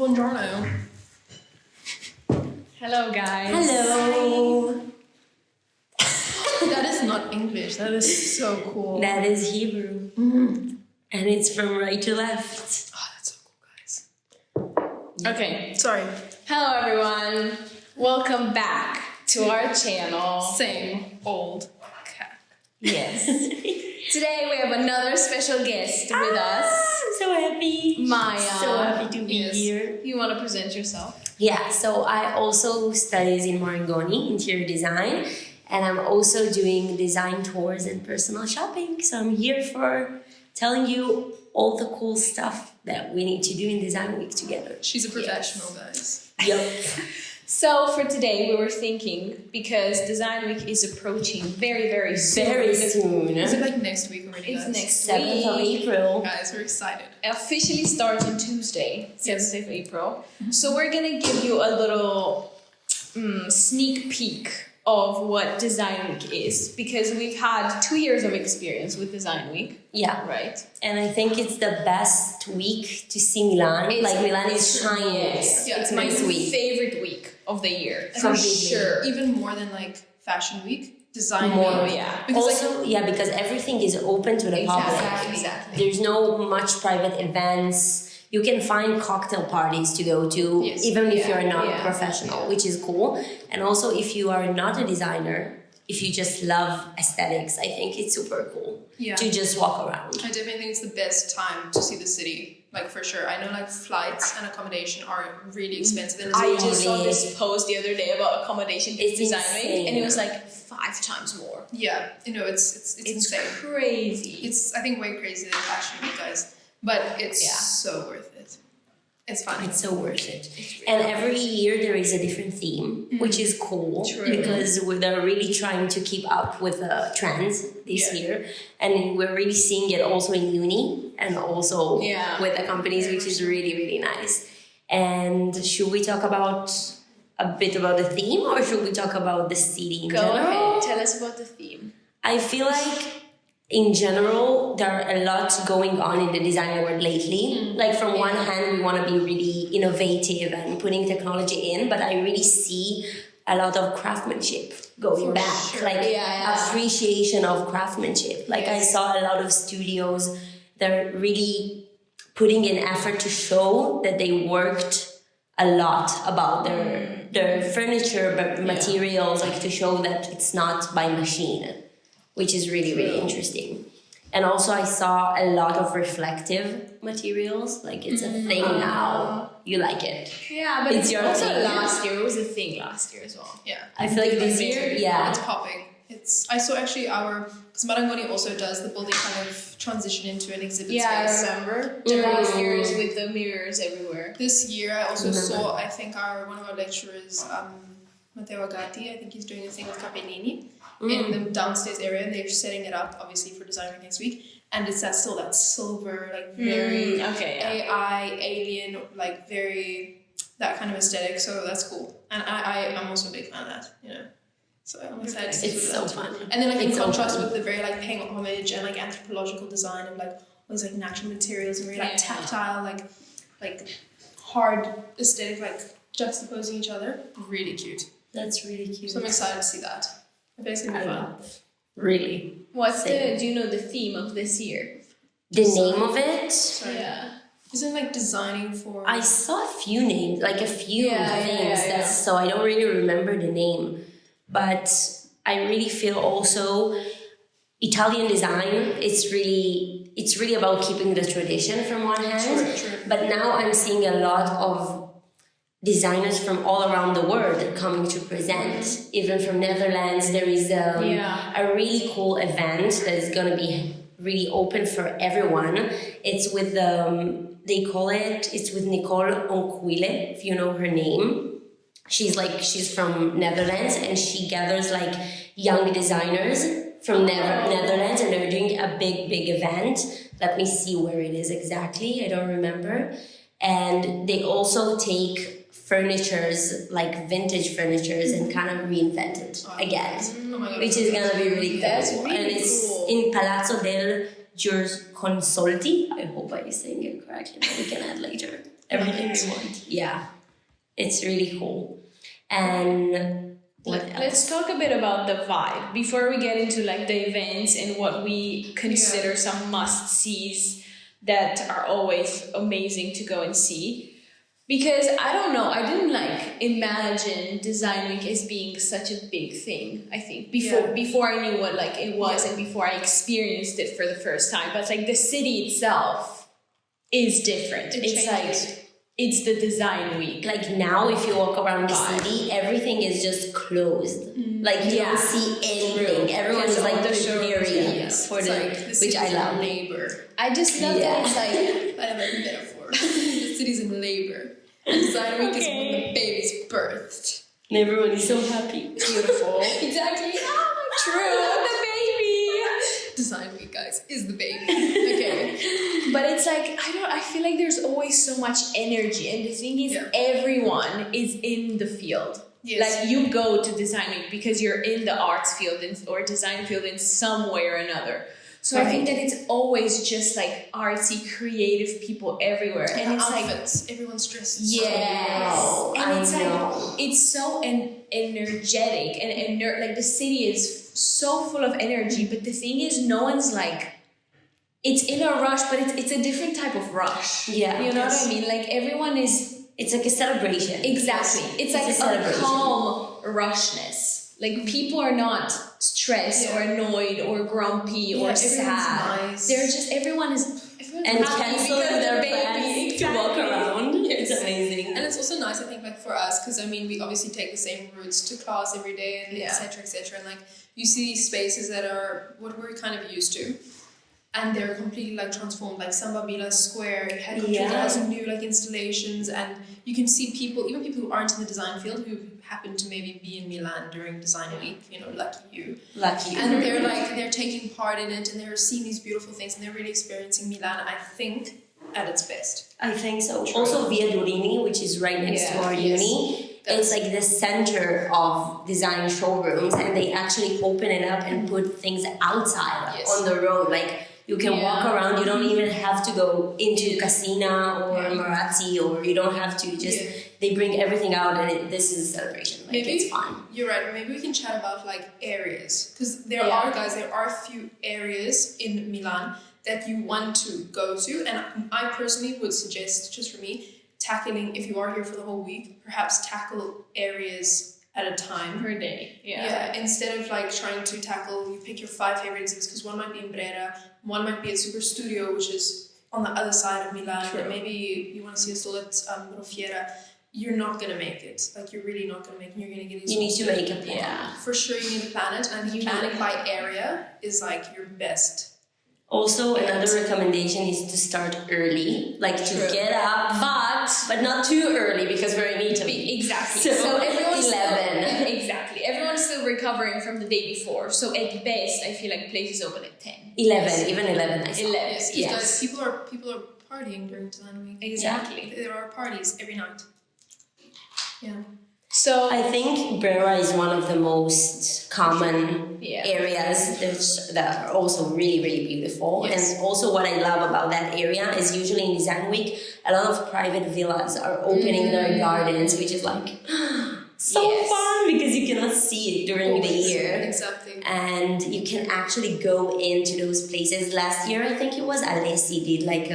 Buongiorno. Hello, guys. Hello. That is not English. That is so cool. That is Hebrew. Mm. And it's from right to left. Oh, that's so cool, guys. Okay. Sorry. Hello, everyone. Welcome back to our channel. Same old cat. Yes. Today we have another special guest with us, I'm so happy. Maya. So happy to be Yes. here. You want to present yourself? Yeah, so I also studies in Marangoni, interior design, and I'm also doing design tours and personal shopping. So I'm here for telling you all the cool stuff that we need to do in Design Week together. She's a professional, guys. Yup. So for today we were thinking, because Design Week is approaching very, very soon. Very soon. Is it like next week already, It's guys? next 7th of week. April. Guys, we're excited. Officially starts on Tuesday, 7th Yes. of April. So we're going to give you a little sneak peek of what Design Week is, because we've had 2 years of experience with Design Week, Yeah. right? And I think it's the best week to see Milan. Milan is shining. Yes, Yeah, it's it's my nice week. favorite week of the year, for Completely. sure. Even more than like Fashion Week, Design More, Week. yeah. Because Also, because everything is open to the public. Exactly. There's no much private events. You can find cocktail parties to go to, Yes. even if Yeah, you're not yeah. a professional, which is cool. And also, if you are not a designer, if you just love aesthetics, I think it's super cool Yeah. to just walk around. I definitely think it's the best time to see the city, like for sure. I know like flights and accommodation are really expensive. And I just saw Really? this post the other day about accommodation for It's Design Week, insane. and it was like 5 times more. yeah, you know, it's insane. Crazy. It's I think way crazier than Fashion Week, guys. But it's Yeah. so worth it. It's fun. It's so worth it. And every year there is a different theme, which is cool True. because they're really trying to keep up with the trends this Yeah. year. And we're really seeing it also in uni and also Yeah. with the companies, which is really, really nice. And should we talk about a bit about the theme, or should we talk about the city in Go general? ahead, tell us about the theme. I feel like in general, there are a lot going on in the design world lately. Like from one hand, we want to be really innovative and putting technology in, but I really see a lot of craftsmanship going For back, sure. like Yeah. appreciation of craftsmanship. Like I Yes. saw a lot of studios, they're really putting in effort to show that they worked a lot about their furniture, but materials, like to show that it's not by machine, which is really, really interesting. And also I saw a lot of reflective materials, like it's a thing now. You like it. Yeah, but It's it's your also thing. last year. It was a thing last year as well. Yeah. I feel like this year, It's popping. I saw actually because Marangoni also does the building kind of transition into an exhibit Yeah, I space. remember. Mm. Last year's with the mirrors everywhere. This year I also Remember. saw, I think one of our lecturers, Matteo Agati, I think he's doing a thing with Capellini in the downstairs area, and they're setting it up obviously for Design Week next week. And it's still that silver, like very okay, yeah. AI, alien, like very that kind of aesthetic. So that's cool. And I'm also a big fan of that, you know. So I'm excited to see It's what so that. fun. And then like in It's so contrast fun. with the very like paying homage and like anthropological design of like all these like natural materials and very like Yeah. tactile, like hard aesthetic, like juxtaposing each other. Really cute. That's really cute. So I'm excited to see that. I bet it's gonna be I fun. love. Really. Do you know the theme of this year? The name of it? Sorry. Yeah. Isn't it like designing for I saw a few names, like a few Yeah, things. yeah. That's so I don't really remember the name, but I really feel also Italian design. It's really about keeping the tradition from one hand, True. but now I'm seeing a lot of designers from all around the world coming to present. Even from Netherlands, there is a really cool event that is going to be really open for everyone. It's with it's with Nicole Onquile, if you know her name. She's from Netherlands, and she gathers like young designers from Netherlands, and they're doing a big event. Let me see where it is exactly. I don't remember. And they also take furnitures, like vintage furnitures, and kind of reinvent it again, Oh my God. which is gonna be really cool. That's really and it's cool. in Palazzo del Giurconsolti. I hope I'm saying it correctly, but we can add later. everything we want. Yeah, it's really cool. And let's talk a bit about the vibe before we get into like the events and what we consider some must-sees that are always amazing to go and see. Because I don't know, I didn't like imagine Design Week as being such a big thing. I think before I knew what like it was and before I experienced it for the first time. But like the city itself is different. It's like it's the Design Week. Like now, if you walk around the city, everything is just closed. Like you don't see anything. Everyone is like preparing for the which I love. Labor. I just love that it's like I have a metaphor. The city's in labor. And Design Week is when the baby's birthed. And everyone is so happy. Beautiful. Exactly. True. The baby. Design Week, guys, is the baby. Okay. But it's like I feel like there's always so much energy, and the thing is everyone is in the field. Yes. Like you go to Design Week because you're in the arts field or design field in some way or another. So I think that it's always just like artsy, creative people everywhere, and it's outfits. Like everyone's dressed. Yes, and it's like it's so energetic and like the city is so full of energy. But the thing is, no one's like. It's in a rush, but it's a different type of rush. Yeah, you know what I mean. Like everyone is. It's like a celebration. Exactly. It's like a calm rushness. Like people are not stressed or annoyed or grumpy or sad. Nice. They're just everyone is and canceling their plans to walk around. Yes. It's amazing. And it's also nice, I think, like for us, because I mean, we obviously take the same routes to class every day, and etc., etc. And like you see these spaces that are what we're kind of used to. And they're completely like transformed, like Samba Bila Square. It has new like installations, and you can see people, even people who aren't in the design field, who happen to maybe be in Milan during Design Week. You know, lucky you. And they're taking part in it, and they're seeing these beautiful things, and they're really experiencing Milan, I think, at its best. I think so. True. Also, Via Durini, which is right next to our uni. It's like the center of design showrooms, and they actually open it up and put things outside on the road, like. You can walk around, you don't even have to go into Casina or Marazzi, or you don't have to they bring everything out, and this is a celebration. Like, maybe, it's fun. You're right, maybe we can chat about like areas, because there are a few areas in Milan that you want to go to, and I personally would suggest, just for me, tackling, if you are here for the whole week, perhaps tackle areas at a time per day. Instead of like trying to tackle, you pick your 5 favorite exhibits, because one might be in Brera, one might be at Super Studio, which is on the other side of Milan, and maybe you want to see a stall at Rofiera. You're not going to make it. Like, you're really not going to make it. You're going to get You need to make a plan. Yeah. For sure, you need to plan it, and planning by area is like your best. Also, another recommendation is to start early, like to get up, but not too early, because we're in Italy. Exactly. So everyone's 11. Exactly. Everyone's still recovering from the day before. So at best, I feel like places open at 10. 11, even 11. 11. Yes. People are partying during Design Week. Exactly. There are parties every night. Yeah. So I think Brera is one of the most common areas that are also really, really beautiful. Yes. And also what I love about that area is usually in Design Week, a lot of private villas are opening their gardens, which is like fun, because you cannot see it during the year. Exactly. And you can actually go into those places. Last year, I think it was Alessi did like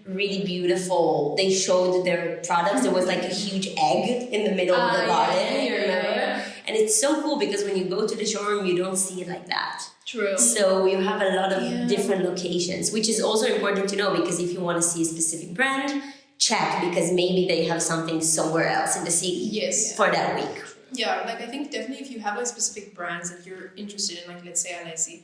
really beautiful. They showed their products. There was like a huge egg in the middle of the garden. You remember? And it's so cool, because when you go to the showroom, you don't see it like that. True. So you have a lot of different locations, which is also important to know, because if you want to see a specific brand, check, because maybe they have something somewhere else in the city for that week. Yeah, like I think definitely if you have like specific brands that you're interested in, like let's say Alessi,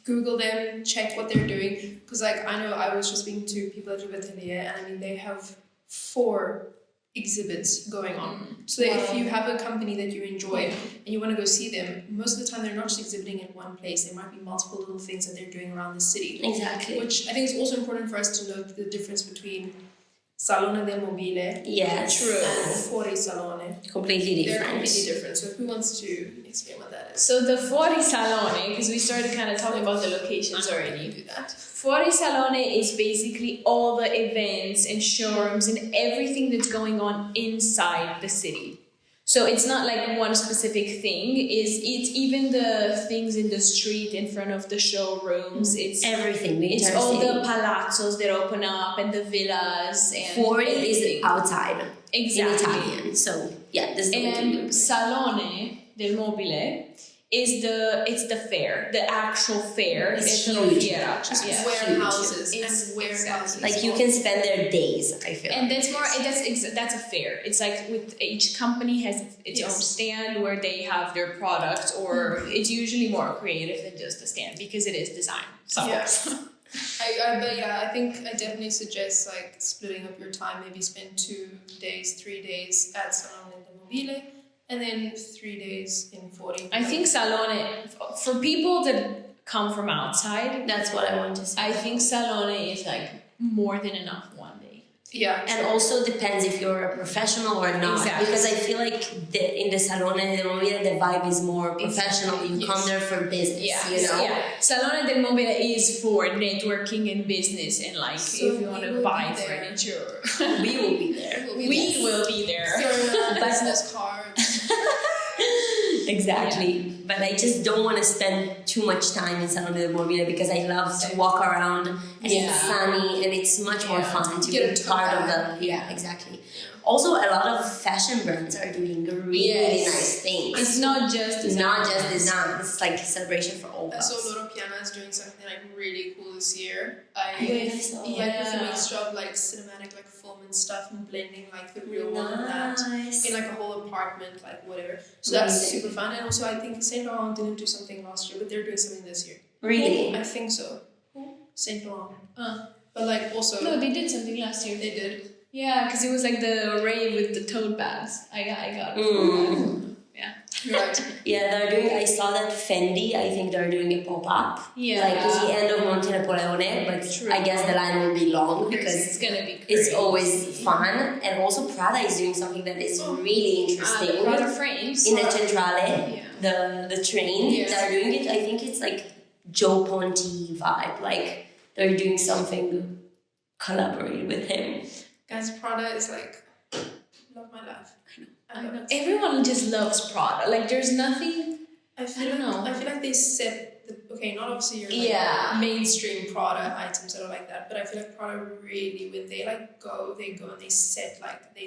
Google them, check what they're doing, because like I know I was just speaking to people at Atelier, and I mean they have 4 exhibits going on. So if you have a company that you enjoy and you want to go see them, most of the time they're not just exhibiting in one place. There might be multiple little things that they're doing around the city. Exactly. Which I think is also important for us to note the difference between Salone del Mobile Yes. True. and Fuorisalone. Completely They're different. completely different. So who wants to explain what that is? So the Fuorisalone, because we started kind of talking about the locations already. Do that. Fuorisalone is basically all the events and showrooms and everything that's going on inside the city. So it's not like one specific thing. It's even the things in the street in front of the showrooms. It's Everything. The it's entire all city. the palazzos that open up and the villas and Fuori is everything. outside. Exactly. In Italian. So yeah, this is the way to do And it. Salone del Mobile is the fair, the actual fair. It's an huge. fiera. Just Yeah. warehouses It's- and warehouses. Like you can spend there days, I feel. And that's more. That's a fair. It's like with each company has its own stand where they have their product, or it's usually more creative than just a stand because it is design. So Yes. But yeah, I think I definitely suggest like splitting up your time. Maybe spend 2 days, 3 days at Salone del Mobile, and then 3 days in Fuori. I think Salone, for people that come from outside, That's what I want to say. I think Salone is like more than enough one day. Yeah, And also depends if you're a professional or not. Exactly. Because I feel like in the Salone del Mobile, the vibe is more professional. You Yes. come there for business, you know? Yeah. Salone del Mobile is for networking and business and like So if you want we to will buy be there. furniture. We will be there. We will be there. So, business cards. Exactly. But I just don't want to spend too much time in Salone del Mobile because I love to walk around and it's sunny and it's much more fun to Get be a part of tote the... Yeah, exactly. Also, a lot of fashion brands are doing really nice things. It's not just It's not just design. It's like a celebration for all of I us. saw Loro Piana is doing something like really cool this year. Yes. Like with a mixture of like cinematic like film and stuff and blending like the real one and that in like a whole apartment, like whatever. So that's super fun. And also I think Saint Laurent didn't do something last year, but they're doing something this year. Really? I think so. Saint Laurent. But like also No, they did something last year. they did. Yeah, because it was like the rave with the tote bags. I got it. Yeah. You're right. Yeah, they're doing. I saw that Fendi. I think they're doing a pop up. Yeah. Like at the end of Monte Napoleone, but I guess the line will be long because It's gonna be crazy. it's always fun. And also Prada is doing something that is really interesting. Prada frames. In the Centrale, Yeah. the train, Yes. they're doing it. I think it's like Joe Ponti vibe. Like they're doing something collaborated with him. Guys, Prada is like love my life. I know. Everyone just loves Prada. Like there's nothing. I I don't know. I feel like they set the not obviously your like, mainstream Prada items that are like that, but I feel like Prada really when they go and they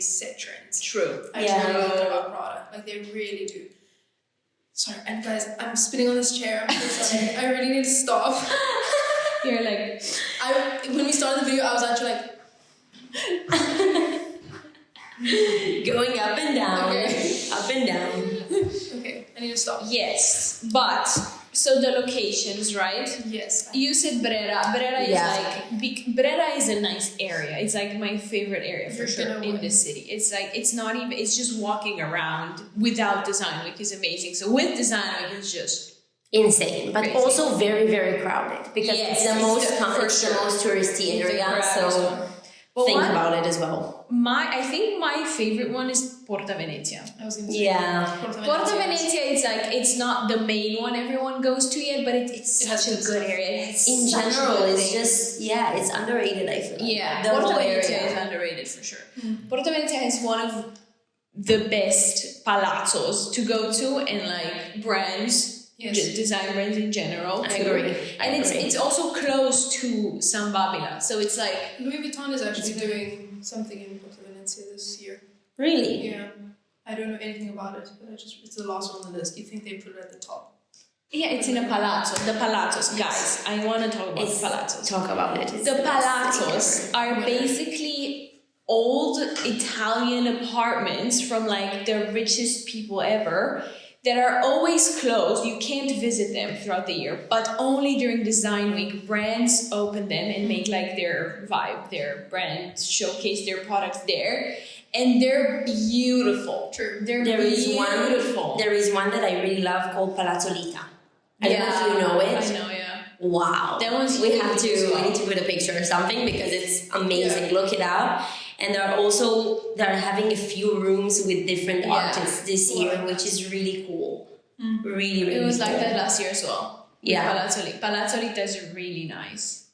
set trends. True. I really love about Prada. Like they really do. Sorry, and guys, I'm spinning on this chair. I'm so sorry. I really need to stop. You're like. When we started the video, I was actually like. Going up and down, Okay. up and down. Okay, I need to stop. Yes, but so the locations, right? Yes. You said Brera. Brera is Brera is a nice area. It's like my favorite area for sure in the city. It's like it's not even. It's just walking around without Design Week is amazing. So with Design Week, it's just insane, but crazy. also very, very crowded because it's the most touristy area. So think about it as well. I think my favorite one is Porta Venezia. I was gonna say. Yeah. Porta Venezia, it's not the main one everyone goes to yet, but it's such a good area. In general, it's just it's underrated. I feel. Yeah, the Porta whole Venezia area is underrated for sure. Porta Venezia is one of the best palazzos to go to and like brands. Yes. Design brands in general. I agree. And it's also close to San Babila, so it's like Louis Vuitton is actually doing something in Porta Venezia this year. Really? Yeah. I don't know anything about it, but it's the last one on the list. You think they put it at the top? yeah, it's in a palazzo. The palazzos, guys. I want to talk about the palazzos. Talk about it. It's The best thing palazzos ever. are basically old Italian apartments from like the richest people ever that are always closed. You can't visit them throughout the year, but only during Design Week, brands open them and make like their vibe, their brand, showcase their products there. And they're beautiful. True. They're There beautiful. is one that I really love called Palazzo Lita. I don't know if you know it. I know, yeah. Wow. That one's we huge have to as well. we need to put a picture or something because it's amazing. Look it up. And they're having a few rooms with different artists this year, which is really cool. Really, really It was cool. like that last year as well. Yeah. Palazzoli. Palazzoli does it really nice.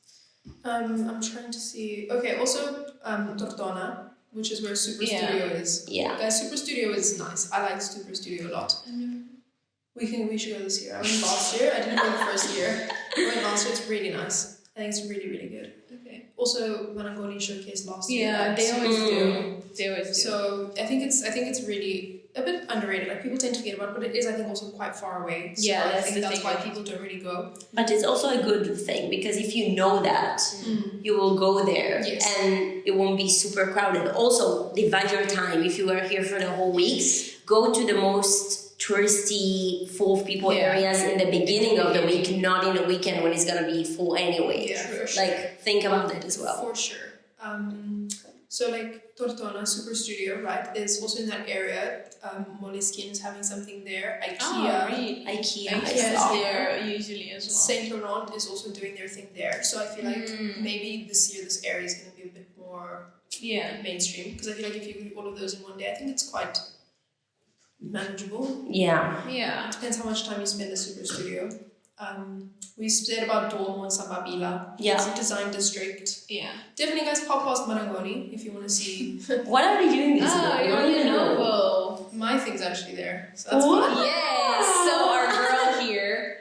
I'm trying to see. Okay, also Tortona, which is where Super Studio is. Yeah. Guys, Super Studio is nice. I like Super Studio a lot. We should go this year. I went last year. I didn't go the first year. I went last year. It's really nice. I think it's really, really good. Okay. Also, Marangoni showcased last year. Yeah, they always do. They always do. So I think it's really a bit underrated. Like people tend to forget about it, but it is, I think, also quite far away. So Yeah, I think that's why people don't really go. But it's also a good thing because if you know that, you will go there and it won't be super crowded. Also, divide your time. If you are here for the whole week, go to the most touristy, full of people areas in the beginning of the week, not in the weekend when it's gonna be full anyway. Yeah, for sure. Like think about that as well. For sure. So like Tortona Super Studio, right? There's also in that area. Moleskine is having something there. IKEA. Oh, really? IKEA is there usually as well. Saint Laurent is also doing their thing there. So I feel like maybe this year this area is going to be a bit more mainstream. Because I feel like if you do all of those in one day, I think it's quite manageable. Yeah. Yeah. Depends how much time you spend at Super Studio. We said about Duomo and Sababila. Yeah. It's a design district. Yeah. Definitely, guys, pop past Marangoni if you want to see. What are they doing this Ah, year? you're on Lenovo. My thing's actually there. So that's fun. Yes. So our girl here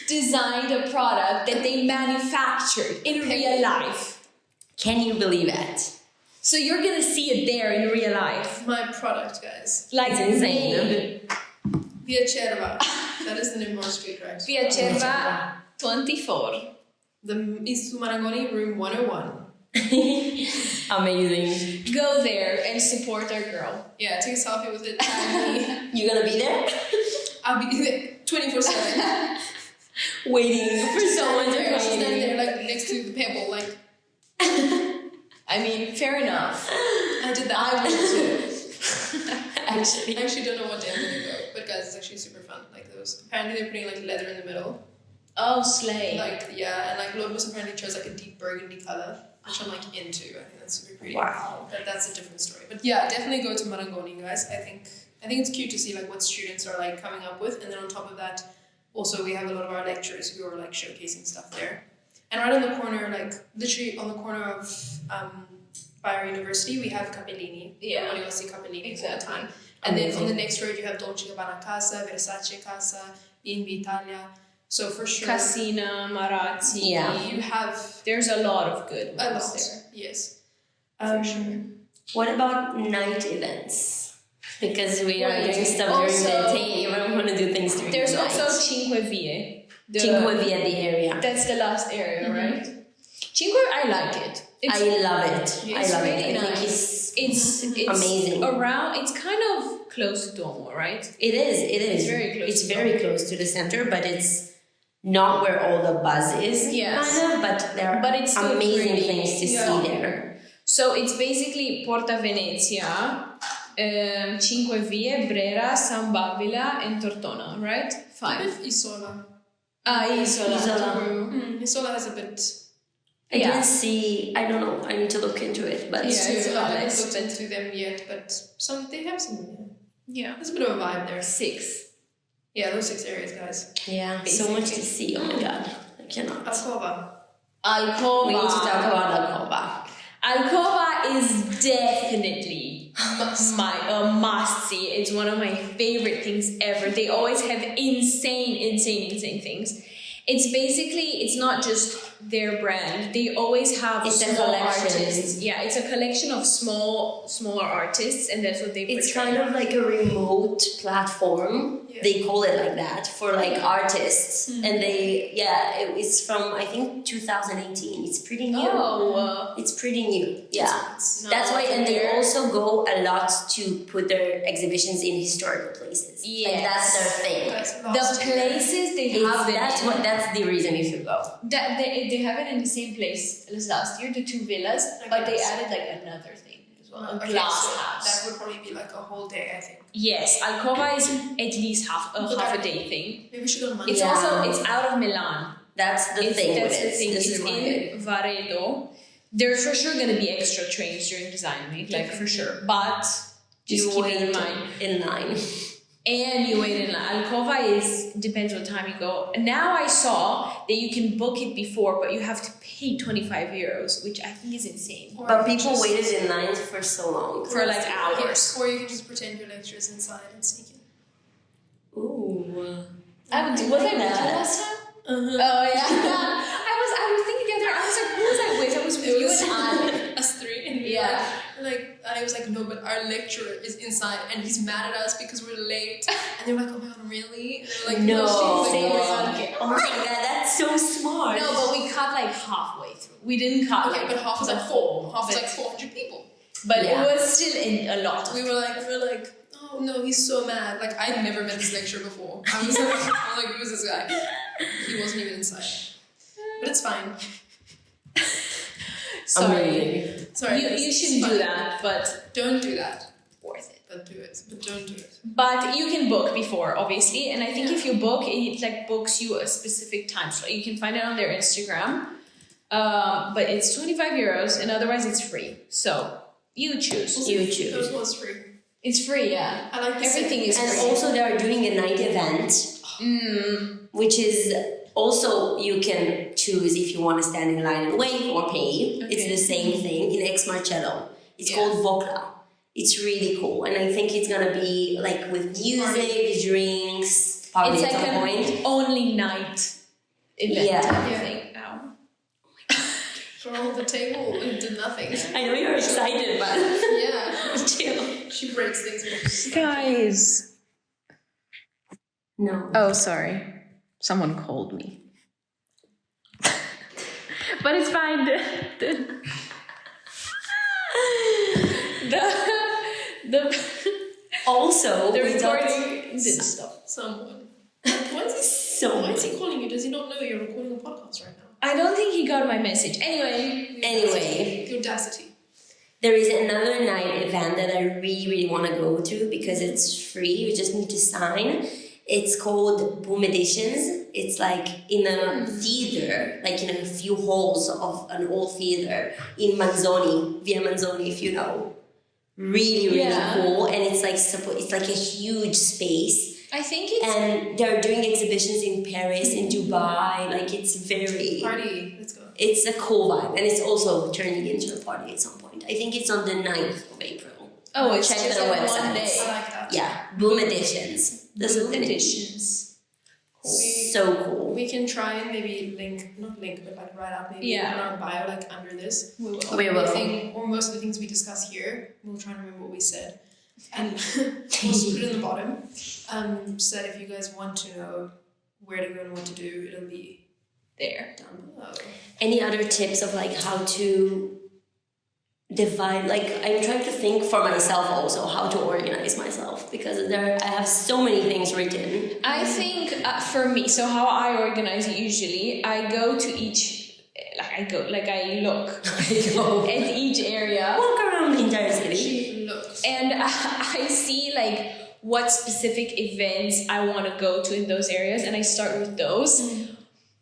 designed a product that they manufactured in real life. Can you believe it? So you're gonna see it there in real life. My product, guys. Like It's insane. Via Cerva. That is the name of our street, right? Via Cerva 24. The Istituto Marangoni, room 101. Amazing. Go there and support our girl. Yeah, take a selfie with it. Tag me. You gonna be there? I'll be there 24/7. Waiting for someone to She's come standing in. there, like next to the pebble, like. I mean, fair enough. I did that. I would too. Actually. I actually don't know what day I'm gonna go, but guys, it's actually super fun. Like those. Apparently, they're putting like leather in the middle. Oh, slay. Like and like Lobos apparently chose like a deep burgundy color, which I'm like into. I think that's super pretty. Wow. But that's a different story. But yeah, definitely go to Marangoni, guys. I think it's cute to see like what students are like coming up with, and then on top of that, also we have a lot of our lecturers who are like showcasing stuff there. And right on the corner, like literally on the corner of Bayer University, we have Capellini. Yeah. Everybody wants to see Capellini all the Exactly. time. And then on the next road, you have Dolce & Gabbana Casa, Versace Casa, B&B Italia. So for sure, Casina, Marazzi. Yeah. you have There's a lot of good a ones lot. there. Yes. For sure. What about night events? Because we are Wait, doing stuff during the also- day. You want to do things during There's the night. also Cinque Vie. Cinque Via, the area. That's the last area, right? Cinque, I like it. It's, I love it. it's I love really it. I think nice. it's it's amazing. Around, it's kind of close to Duomo, right? It is. It's very close It's to very close to the center, but it's not where all the buzz is. Yes. Kind of, but there are But it's still amazing pretty. things to see there. So it's basically Porta Venezia, Cinque Vie, Brera, San Babila, and Tortona, right? 5. Isola. Isola. Isola. Isola has a bit. I didn't see. I don't know. I need to look into it, but Yeah, it's I haven't nice, looked but- into them yet, but they have some. Yeah. There's a bit of a vibe there. 6. Yeah, those 6 areas, guys. yeah, so much to see. Oh my god, I cannot. Alcova. Alcova. We need to talk about Alcova. Alcova is definitely a must see. It's one of my favorite things ever. They always have insane things. It's basically, it's not just their brand. They always have It's a small collection. artists. Yeah, it's a collection of smaller artists, and that's what they It's portray. kind of like a remote platform. Yeah. They call it like that for like artists, and it's from I think 2018. It's pretty new. Oh, It's pretty new. Yeah, It's that's why, and they there. also go a lot to put their exhibitions in historical places. Like that's their thing. Guys, the last year. places they have them in. That's the reason you should go. That they have it in the same place as last year, the 2 villas, but they guess. added like another thing as well, a Okay, glass so house. that would probably be like a whole day, I think. Yes, Alcova is at least half a day thing. Maybe we should go on Monday. It's Yeah. it's out of Milan. That's the thing That's with the it. thing. This It's is why. in Varedo. there's for sure going to be extra trains during Design Week, like for sure. But just keep it in mind. In line. And you wait in line. Alcova depends what time you go. Now I saw that you can book it before, but you have to pay 25 euros, which I think is insane. But people waited in lines for so long. For like hours. Or you can just pretend your lecturer's inside and sneak in. Ooh. Was I with you last time? Uh-huh. Oh yeah. I was thinking the other. I was like, who was I with? I was with you and I. Us three, and I was like, no, but our lecturer is inside, and he's mad at us because we're late. And they're like, oh my god, really? And they're like, no. Oh my god, that's so smart. No, but we cut like halfway through. We didn't cut. Okay, but half was like four. Half was like 400 people. But it was still a lot. We were like, oh no, he's so mad. Like I'd never met this lecturer before. I was like, who is this guy? He wasn't even inside. But it's fine. Sorry. You shouldn't do that, but don't do that. Worth it. But do it. But don't do it. But you can book before, obviously, and I think if you book, it like books you a specific time slot. You can find it on their Instagram. But it's 25 euros, and otherwise it's free. So you choose. You choose. Those was free. It's free, yeah. I like everything is free. And also they are doing a night event, which is also you can choose if you want to stand in line and wait or pay. Okay. It's the same thing in Ex Marcello. It's called Vocla. It's really cool, and I think it's gonna be like with music, drinks, party it's at like some point. Only night event type of thing. Throw the table into nothing. I know you're excited, but yeah, chill. She breaks things. Guys. No. Oh, sorry. Someone called me. But it's fine. Also, the recording didn't stop. Someone. Why is he calling you? Does he not know you're recording a podcast right now? I don't think he got my message. Anyway. The audacity. There is another night event that I really, really want to go to because it's free. You just need to sign. It's called Boom Editions. It's like in a theater, like in a few halls of an old theater in Manzoni, Via Manzoni, if you know. Really, really cool. And it's like a huge space. I think it's... And they're doing exhibitions in Paris, in Dubai. Like, it's very... Party. Let's go. It's a cool vibe. And it's also turning into a party at some point. I think it's on the 9th of April. Oh, it's check just the like website. 1 day. I like that. Yeah. Boom Editions. Boom Editions. Cool. So cool. We can try and maybe not link, but like write out maybe in our bio, like under this. We will. Or most of the things we discuss here, we'll try and remember what we said. And we'll just put it in the bottom. So that if you guys want to know where to go and what to do, it'll be there. Down below. Any other tips of like how to divide? Like I'm trying to think for myself also how to organize myself because I have so many things written. I think for me, so how I organize it usually, I go to each, I look at each area. Walk around the entire city. She looks. And I see like what specific events I want to go to in those areas and I start with those.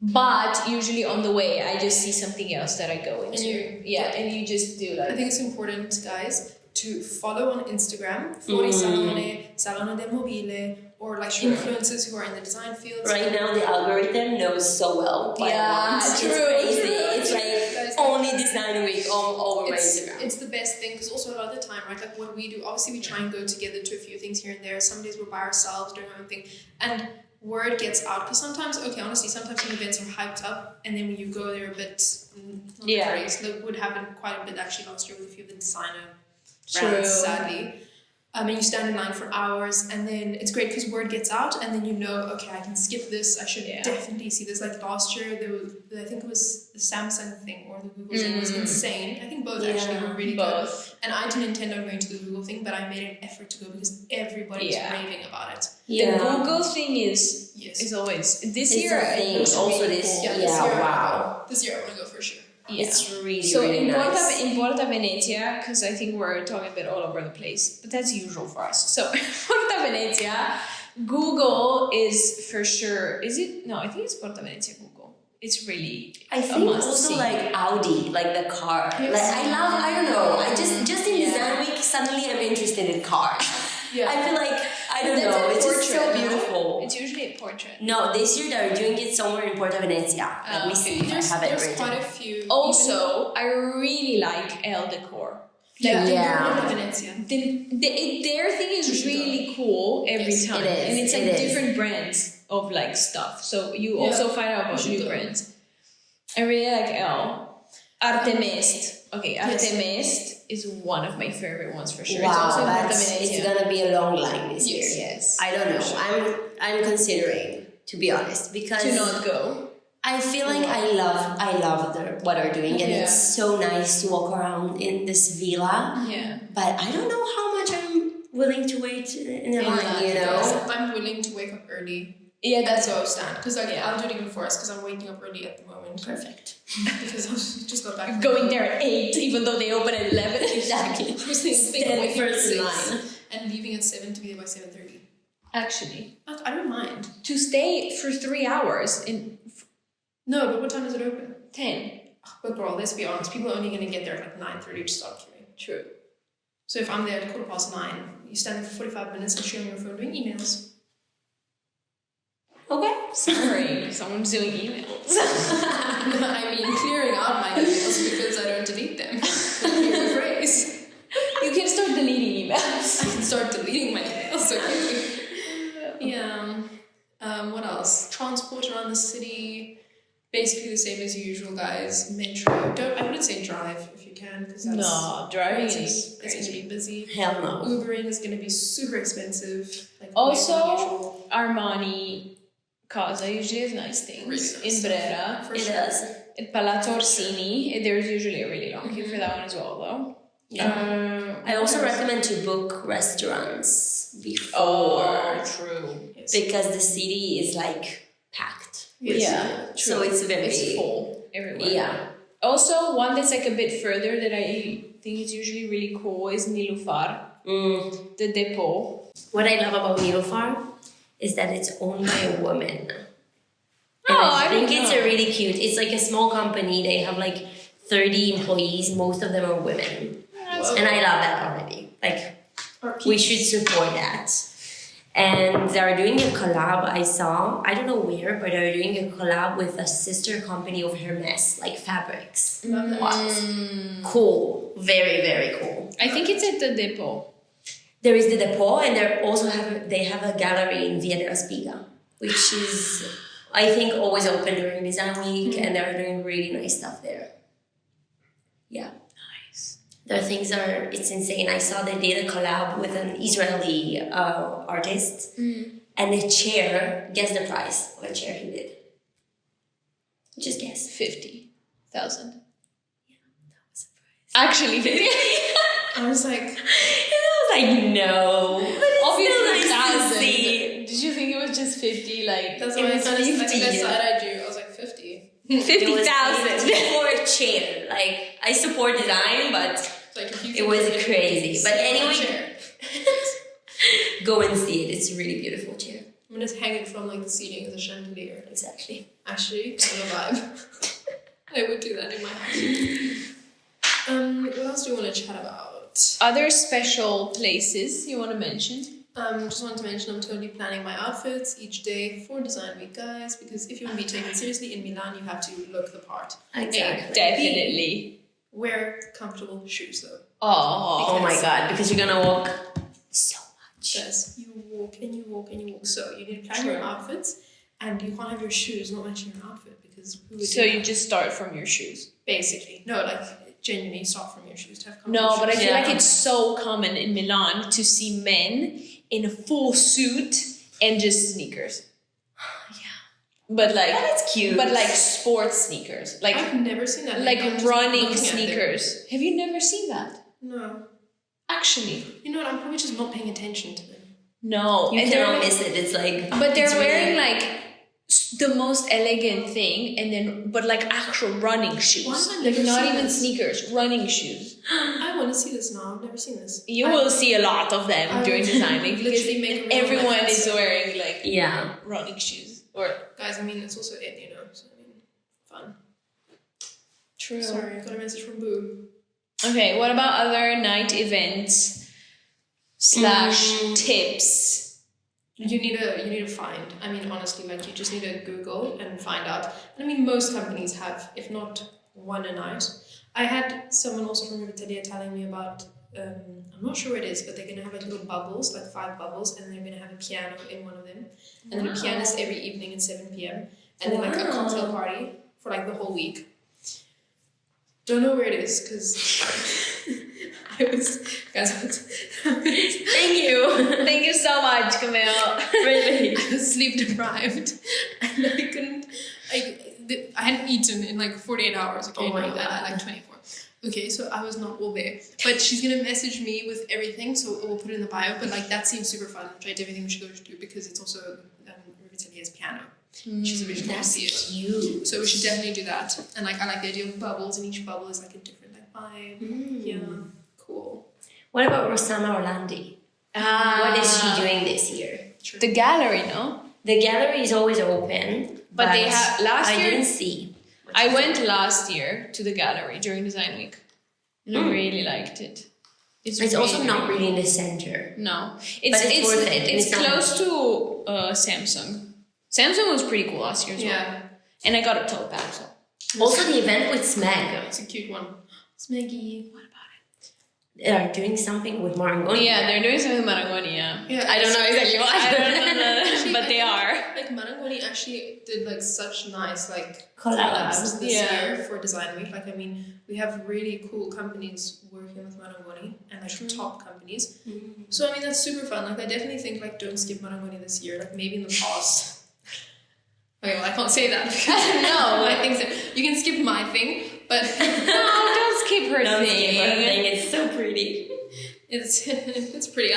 But usually on the way, I just see something else that I go into. And you just do like... I think it's important, guys, to follow on Instagram, Fuorisalone, Salone del Mobile, or like influencers who are in the design field. Right now, the algorithm knows so well. True. It's crazy. It's like only Design Week all over my Instagram. It's the best thing because also a lot of the time, right? Like what we do, obviously we try and go together to a few things here and there. Some days we're by ourselves doing our own thing. And word gets out because sometimes some events are hyped up and then when you go there a bit that would happen quite a bit actually last year with a few of the designer brands, sadly. And you stand in line for hours and then it's great because word gets out and then you know, okay, I can skip this, I should definitely see this. Like last year I think it was the Samsung thing or the Google thing was insane. I think both actually were really good. And I didn't intend on going to the Google thing, but I made an effort to go because everybody was raving about it. The Google thing is always this year. This year I want to go for sure. Yeah. It's really, so really nice. In Porta Venezia, because I think we're talking a bit all over the place, but that's usual for us. So Porta Venezia, Google is for sure. Is it? No, I think it's Porta Venezia Google. it's really I a think must also see. like Audi, like the car. Yes. Like I don't know. I just in Design Week suddenly I'm interested in cars. Yeah. I feel like I don't That's know. a It's just so portrait, no? beautiful. It's usually a portrait. No, this year they're doing it somewhere in Porta Venezia. Let me see if I have it There's written. quite a few. Also, I really like El Decor. Yeah. Yeah. Venezia. Their thing is really cool every Yes, time, it is, and it's like it is. different brands of like stuff. So you Yeah, also find out about should new go. brands. I really like El. Artemist. Okay, Yes. Artemist is one of my favorite ones for sure. It's Wow, also in Porta it's Venezia. gonna be a long line this year. Yes. I don't know. I'm considering, to be honest, because To not go. I feel like I love what they're doing, and Yeah. it's so nice to walk around in this villa. Yeah. But I don't know how much I'm willing to wait in the line. You Guys, know. I'm willing to wake up early. Yeah, That's that's where I stand. Because like, Yeah. I'll do it even for us because I'm waking up early at the moment. Perfect. Because I just got back. from going there at 8, even though they open at 11. Exactly. I was thinking Stand waking up at first in 6 line. and leaving at 7 to be there by 7:30. Actually, I don't mind. to stay for 3 hours in No, but what time is it open? 10. But girl, let's be honest. People are only going to get there at like 9:30 to start queuing. True. So if I'm there at 9:15, you stand there for 45 minutes and share on your phone doing emails. Okay. Sorry, someone's doing emails. I mean, clearing out my emails because I don't delete them. Here's the phrase. You can start deleting emails. I can start deleting my emails. Okay. Yeah. What else? Transport around the city. Basically the same as usual, guys. Metro. I wouldn't say drive if you can, because that's No, driving is it's going to crazy. be busy. Hell no. Ubering is going to be super expensive. Like, way Also, more than usual. Armani Casa usually has nice things. Really nice In stuff. Brera. For It sure. does. At Palazzo Orsini, there's usually a really long queue for that one as well, though. Yeah. I also recommend to book restaurants before Oh, true. Yes. because the city is like packed. with Yeah, people. true. So it's very It's full everywhere. Yeah. Also, one that's like a bit further that I think is usually really cool is Nilufar, the depot. What I love about Nilufar is that it's owned by a woman. And Oh, I I think didn't it's know. a really cute. It's like a small company. They have like 30 employees. Most of them are women. And I love that already. Like, we should support that. And they're doing a collab, I saw. I don't know where, but they're doing a collab with a sister company of Hermes, like fabrics. Wow. Cool. Very, very cool. I think it's at the depot. There is the depot, and they have a gallery in Via della Spiga, which is, I think, always open during Design Week, and they're doing really nice stuff there. Yeah. Nice. Their things are, it's insane. I saw they did a collab with an Israeli artist, and the chair, guess the price of a chair he did. Just guess. 50,000. Actually, 50. I was like, And I was like, no. But it's Obviously, still nice to 1,000. see. Did you think it was just 50? Like, that's It what I was said. I think 50. I side-eyed you. I was like, 50. It was 50,000. for a chair. Like, I support design, but It's like, if you it was crazy. But anyway, chair. go and see it. It's a really beautiful chair. I'm gonna hang it from like the ceiling as a chandelier. Exactly. Actually, kind of a vibe. I would do that in my house. What else do you want to chat about? Other special places you want to mention? Just wanted to mention I'm totally planning my outfits each day for Design Week, guys, because if you want to be taken seriously in Milan, you have to look the part. Exactly. Definitely. Wear comfortable shoes though. Oh, Oh my god, because you're gonna walk so much. Yes, you walk and you walk and you walk. So you need to plan your True. outfits, and you can't have your shoes not matching your outfit because who would so do you that? just start from your shoes. Basically no, like genuinely start from your shoes to have comfortable No, but I shoes. feel like it's so common in Milan to see men in a full suit and just sneakers. But like, That's cute. but like sports sneakers, like I've never seen that. like I'm just running looking at them. sneakers. Have you never seen that? No. Actually, You know what? I'm probably just not paying attention to them. no. You And they're cannot like- miss it. It's like, But they're it's wearing really- like the most elegant thing, and then but like actual running shoes, Why have I like never not seen even this? sneakers, running shoes. I want to see this now. I've never seen this. You will see a lot of them I during would Design Week because literally make a reel of my everyone friends. is wearing like yeah. running shoes. Or Guys, I mean, it's also it, you know. So, I mean, True. Sorry, I got a message from Boo. Okay, what about other night events / tips? You need to find. I mean, honestly, like you just need to Google and find out. And I mean, most companies have, if not one a night. I had someone also from Italy telling me about. I'm not sure what it is, but they're gonna have like little bubbles, like 5 bubbles, and they're gonna have a piano in one of them, and then a pianist every evening at 7 p.m. and then like a cocktail party for like the whole week. Don't know where it is because I was Thank you. Thank you so much, Camille. Really. I was sleep deprived and I couldn't. I hadn't eaten in like 48 hours. Okay, oh my God. I like 24. Okay, so I was not all there. But she's gonna message me with everything, so we'll put it in the bio. But like that seems super fun. Tried everything we should go to do because it's also Rivitalia's piano. She's originally to see it. Cute. So we should definitely do that. And like I like the idea of bubbles, and each bubble is like a different like vibe. Yeah, cool. What about Rossana Orlandi? What is she doing this year? True. The gallery, no? The gallery is always open, But they have last I year. didn't see. I went last year to the gallery during Design Week, and I really liked it. It's really, also not really in the center. No, it's worth it. It's It's not- close to Samsung. Samsung was pretty cool last year as well. Yeah. And I got a tote bag. So. Also, the event with Smeg. Yeah, it's a cute one. Smeggy. What about They are doing something with Marangoni. Yeah, they're doing something with Marangoni, yeah. Yeah, I don't know exactly what. I don't know, but they are. Like Marangoni actually did like such nice like Collabs. this Yeah. year for Design Week. Like I mean, we have really cool companies working with Marangoni and like top companies. So I mean that's super fun. Like I definitely think like don't skip Marangoni this year. Like maybe in the past. Okay, well I can't say that because No. I think so. You can skip my thing, but No, don't skip her Don't thing. skip her thing. It's so pretty. it's pretty.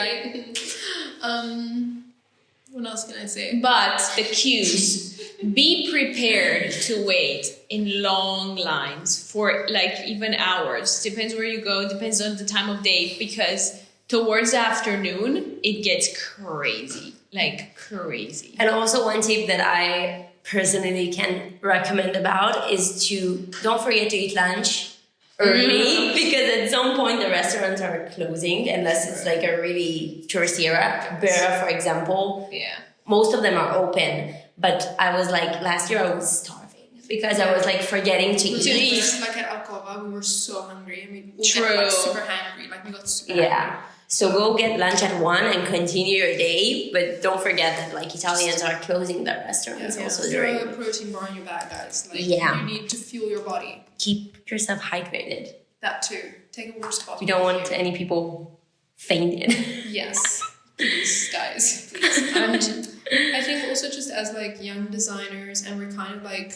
What else can I say? But the queues, be prepared to wait in long lines for like even hours. Depends where you go, depends on the time of day, because towards the afternoon, it gets crazy. Like crazy. And also one tip that I personally can recommend about is to don't forget to eat lunch early because at some point the restaurants are closing unless it's like a really touristy area. Brera, for example, Yeah. most of them are open. But I was like, last year I was starving because I was like forgetting to eat. Like at Alcova, we were so hungry. I mean, we True. got like super hungry. Like we got super hungry. Yeah. So go get lunch at 1 and continue your day, but don't forget that like Italians are closing their restaurants also Throw during. a protein bar in your bag, guys. Like Yeah. you need to fuel your body. Keep yourself hydrated. That too. Take a water spot. We don't want any people fainted. Yes. Please, guys. Please. And I think also just as like young designers, and we're kind of like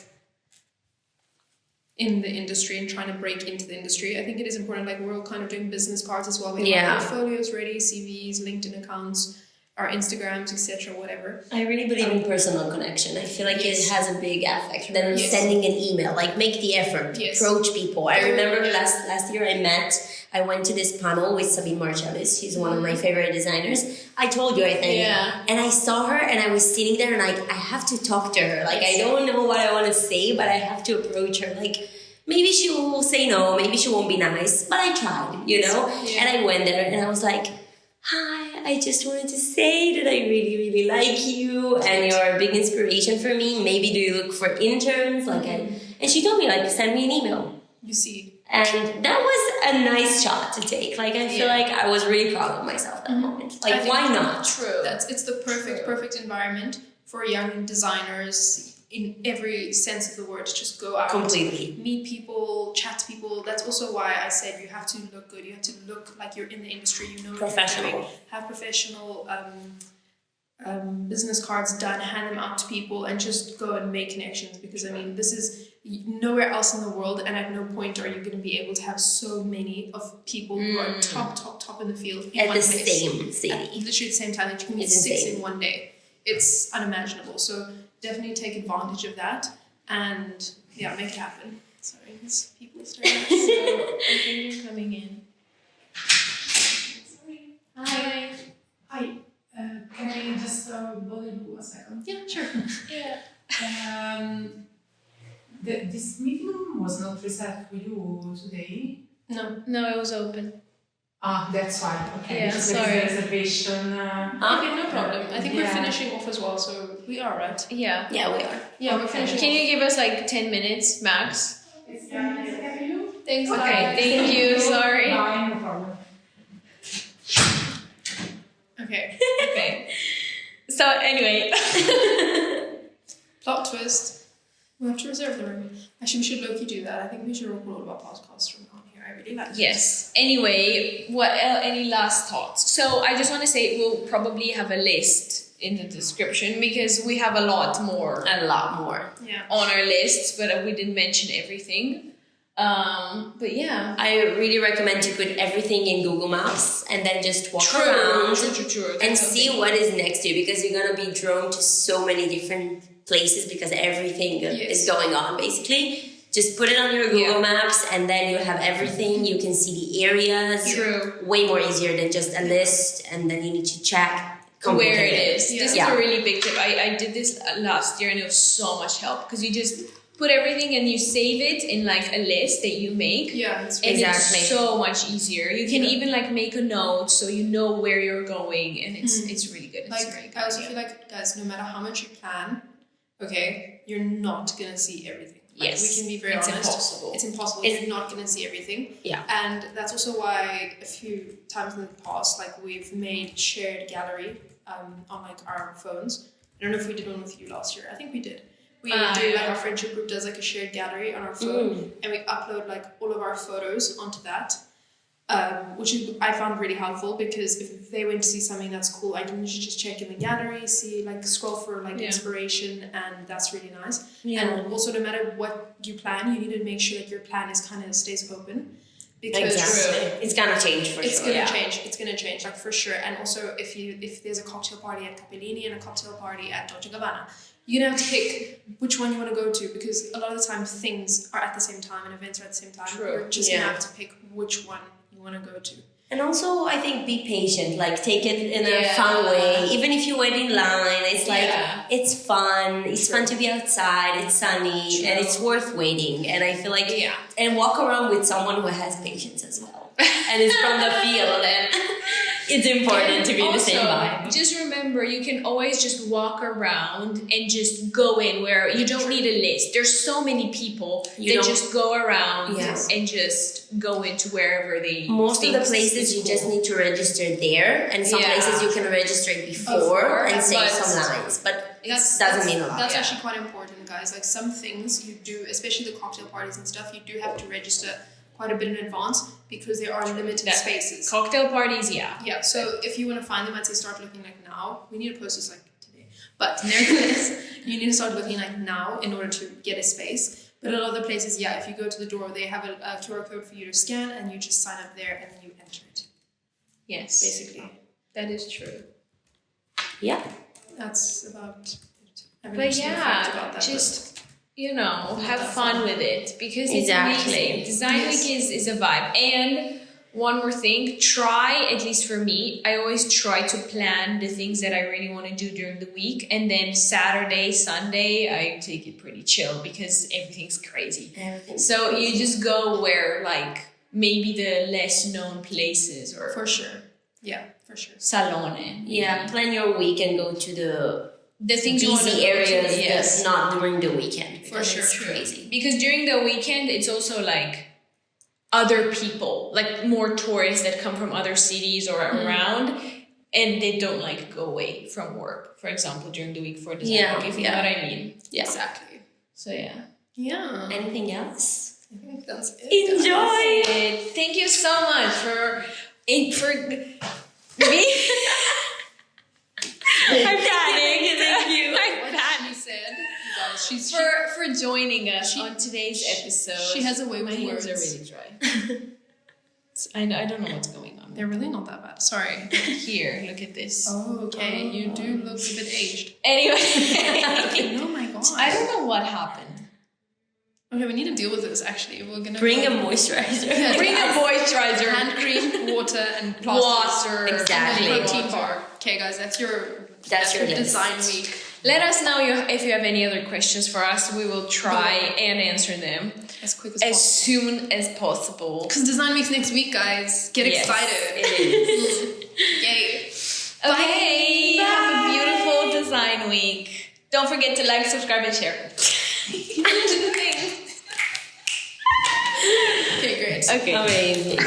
in the industry and trying to break into the industry, I think it is important. Like we're all kind of doing business cards as well. We have our portfolios ready, CVs, LinkedIn accounts, our Instagrams, etc. Whatever. I really believe in personal connection. I feel like Yes. it has a big effect. Then Yes. sending an email, like make the effort, Yes. approach people. I Very remember much. last year I went to this panel with Sabine Marcellis. She's one of my favorite designers. I told you, I think. Yeah. And I saw her and I was sitting there and I have to talk to her. Like I don't know what I want to say, but I have to approach her. Like maybe she will say no, maybe she won't be nice, but I tried, you know? Yeah. And I went there and I was like, hi, I just wanted to say that I really, really like you and you're a big inspiration for me. Maybe do you look for interns? And she told me, like, send me an email. You see. And that was a nice shot to take. Like, I feel like I was really proud of myself that moment. I Like, think why not? True. It's the perfect environment for young designers in every sense of the word. Just go out, Completely. meet people, chat to people. That's also why I said you have to look good. You have to look like you're in the industry. You know what Professional. you're doing. Have professional business cards done. Hand them out to people and just go and make connections. Because I mean, this is nowhere else in the world, and at no point are you going to be able to have so many of people who are top in the field in At one the place. same At city. literally the same time that you can meet It's 6 insane. in one day. It's unimaginable. So definitely take advantage of that and yeah, make it happen. Sorry, these people starting. So I think you're coming in. Sorry. Hi. Hi, can I just bother you a second? Yeah, sure. Yeah. This meeting was not reserved for you today. No, it was open. Ah, that's why. Okay. Yeah, because sorry. there is a reservation. Okay, no problem. I think we're Yeah. finishing off as well, so we are right. Yeah. Yeah, we are. Yeah, we're finishing. Can you give us like 10 minutes max? It's 10 minutes okay for you? Thanks. Okay, thank you. Sorry. Bye, no problem. Okay. Okay. So anyway. Plot twist. We have to reserve the room. Actually, we should low-key do that. I think we should record all of our podcasts from on here. I really like it. Yes. Anyway, what any last thoughts? So I just want to say we'll probably have a list in the description because we have a lot more A lot more. Yeah. on our lists, but we didn't mention everything. But yeah. I really recommend to put everything in Google Maps and then just walk around True. and That's see something. what is next to you, because you're gonna be drawn to so many different places because everything is going on basically. Just put it on your Google Maps and then you have everything. You can see the areas. True. Way more easier than just a list and then you need to check Where it is. Yeah. This is a really big tip. I did this last year and it was so much help because you just put everything and you save it in like a list that you make. Yeah, it's And Exactly. it's so much easier. You can even like make a note so you know where you're going, and it's really good. It's like really good. I also feel like, guys, no matter how much you plan, okay, you're not gonna see everything. Like, Yes. we can be very It's honest. impossible. It's impossible. You're not gonna see everything. Yeah. And that's also why a few times in the past, like we've made shared gallery on like our phones. I don't know if we did one with you last year. I think we did. We do like our friendship group does like a shared gallery on our phone, and we upload like all of our photos onto that, which is I found really helpful because if they went to see something that's cool, I can just check in the gallery, see like scroll for like inspiration, and that's really nice. Yeah. And also, no matter what you plan, you need to make sure that your plan is kind of stays open. Because Exactly. It's gonna change for it's sure. gonna change. It's gonna change, like for sure. And also, if there's a cocktail party at Capellini and a cocktail party at Dolce & Gabbana, you're gonna have to pick which one you want to go to, because a lot of the time things are at the same time and events are at the same time. True. You're just gonna have to pick which one you want to go to. And also, I think be patient. Like, take it in a fun way. Even if you wait in line, it's like it's fun. It's fun to be outside. It's sunny, and it's worth waiting. And I feel like and walk around with someone who has patience as well, and is from the field. And it's important to be in the same vibe. Just remember, you can always just walk around and just go in where you don't need a list. There's so many people that just go around and just go into wherever they. Most of the places is you cool. just need to register there, and some places you can register it before and save some lines. But it doesn't mean a lot. That's actually quite important, guys. Like some things you do, especially the cocktail parties and stuff, you do have to register quite a bit in advance because there are limited spaces. Cocktail parties, Yeah, so if you want to find them, I'd say start looking like now. We need to post this like today. But nevertheless, you need to start looking like now in order to get a space. But a lot of the places, if you go to the door, they have a QR code for you to scan and you just sign up there and you enter it. Yes. Basically. That is true. Yeah. That's about it. I haven't But actually thought about that, just, have fun with it because it's Exactly. amazing. Design Week is a vibe. And one more thing, try, at least for me, I always try to plan the things that I really want to do during the week. And then Saturday, Sunday, I take it pretty chill because everything's crazy. So you just go where, like, maybe the less known places or... For sure. Yeah, for sure. Salone. Yeah, plan your week and go to The things you want to busy areas that's not during the weekend. For sure. It's crazy. Because during the weekend, it's also like other people, like more tourists that come from other cities or around, and they don't like go away from work, for example, during the week for design week, if you know what I mean. Yeah. Exactly. So yeah. Yeah. Anything else? I think that's it. Enjoy! Thank you so much for me. I'm panning. Thank you. I'm panning. She said, guys, she's For joining us on today's episode. she has a way My with hands words. are really dry. I don't know what's going on. They're really not that bad. Sorry. Here, look at this. Oh, okay. You do look a bit aged. Anyway. Oh my god. I don't know what happened. Okay, we need to deal with this actually. We're gonna Bring a moisturizer. Bring a moisturizer. hand cream, water, and plaster. Water. Exactly. And a protein bar. Okay, guys, that's your That's your list. design week. Let us know if you have any other questions for us. We will try and answer them as quick as possible. soon as possible. Because Design Week's next week, guys. Get excited. It is. Yay. Okay, Bye. have a beautiful Design Week. Don't forget to like, subscribe, and share. Okay, great. Okay. Amazing.